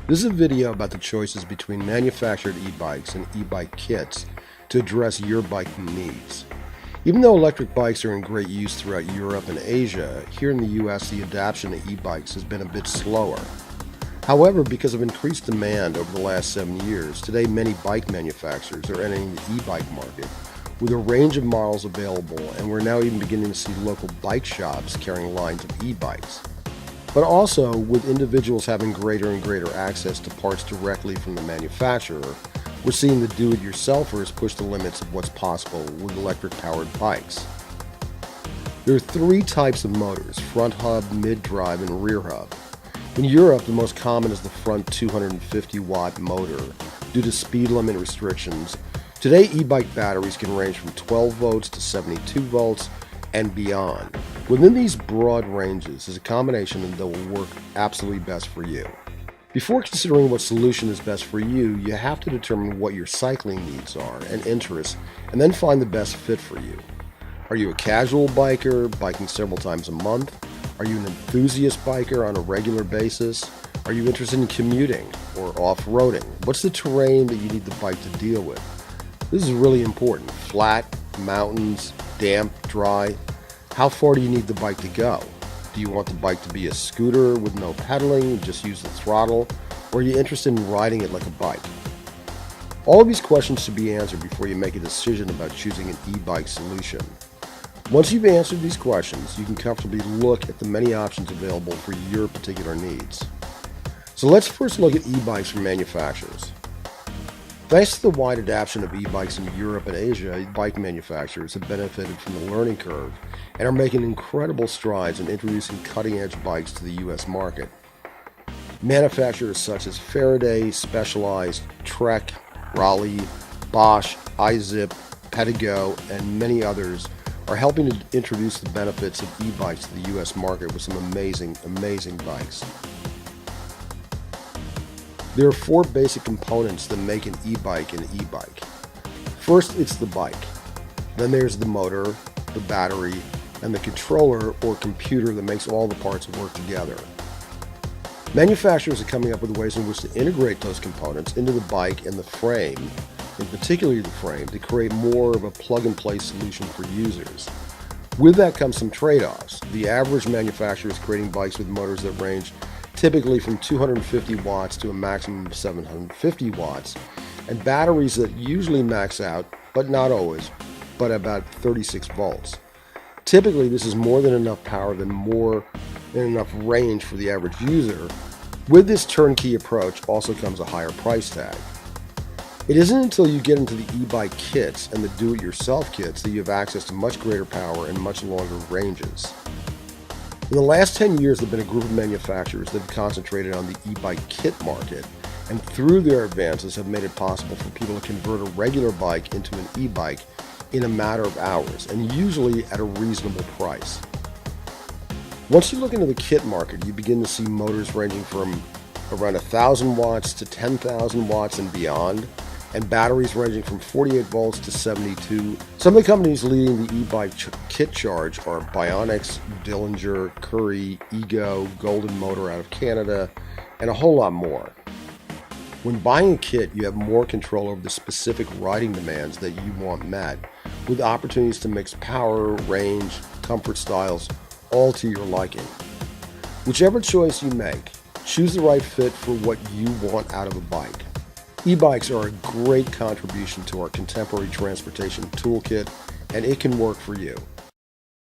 This is a video about the choices between manufactured e-bikes and e-bike kits to address your biking needs. Even though electric bikes are in great use throughout Europe and Asia, here in the US the adoption of e-bikes has been a bit slower. However, because of increased demand over the last 7 years, today many bike manufacturers are entering the e-bike market with a range of models available, and we're now even beginning to see local bike shops carrying lines of e-bikes. But also, with individuals having greater and greater access to parts directly from the manufacturer, we're seeing the do-it-yourselfers push the limits of what's possible with electric-powered bikes. There are three types of motors: front hub, mid-drive, and rear hub. In Europe, the most common is the front 250-watt motor due to speed limit restrictions. Today, e-bike batteries can range from 12 volts to 72 volts and beyond. Within these broad ranges is a combination that will work absolutely best for you. Before considering what solution is best for you, you have to determine what your cycling needs are and interests, and then find the best fit for you. Are you a casual biker, biking several times a month? Are you an enthusiast biker on a regular basis? Are you interested in commuting or off-roading? What's the terrain that you need the bike to deal with? This is really important. Flat, mountains, damp, dry. How far do you need the bike to go? Do you want the bike to be a scooter with no pedaling, just use the throttle? Or are you interested in riding it like a bike? All of these questions should be answered before you make a decision about choosing an e-bike solution. Once you've answered these questions, you can comfortably look at the many options available for your particular needs. So let's first look at e-bikes from manufacturers. Thanks to the wide adoption of e-bikes in Europe and Asia, bike manufacturers have benefited from the learning curve and are making incredible strides in introducing cutting-edge bikes to the US market. Manufacturers such as Faraday, Specialized, Trek, Raleigh, Bosch, iZip, Pedigo, and many others are helping to introduce the benefits of e-bikes to the US market with some amazing bikes. There are four basic components that make an e-bike an e-bike. First, it's the bike. Then there's the motor, the battery, and the controller or computer that makes all the parts work together. Manufacturers are coming up with ways in which to integrate those components into the bike and the frame, and particularly the frame, to create more of a plug-and-play solution for users. With that comes some trade-offs. The average manufacturer is creating bikes with motors that range typically from 250 watts to a maximum of 750 watts, and batteries that usually max out, but not always, but about 36 volts. Typically, this is more than enough power and more than enough range for the average user. With this turnkey approach also comes a higher price tag. It isn't until you get into the e-bike kits and the do-it-yourself kits that you have access to much greater power and much longer ranges. In the last 10 years, there have been a group of manufacturers that have concentrated on the e-bike kit market, and through their advances have made it possible for people to convert a regular bike into an e-bike in a matter of hours, and usually at a reasonable price. Once you look into the kit market, you begin to see motors ranging from around 1,000 watts to 10,000 watts and beyond, and batteries ranging from 48 volts to 72. Some of the companies leading the e-bike kit charge are Bionics, Dillinger, Curry, Ego, Golden Motor out of Canada, and a whole lot more. When buying a kit, you have more control over the specific riding demands that you want met, with opportunities to mix power, range, comfort styles, all to your liking. Whichever choice you make, choose the right fit for what you want out of a bike. E-bikes are a great contribution to our contemporary transportation toolkit, and it can work for you.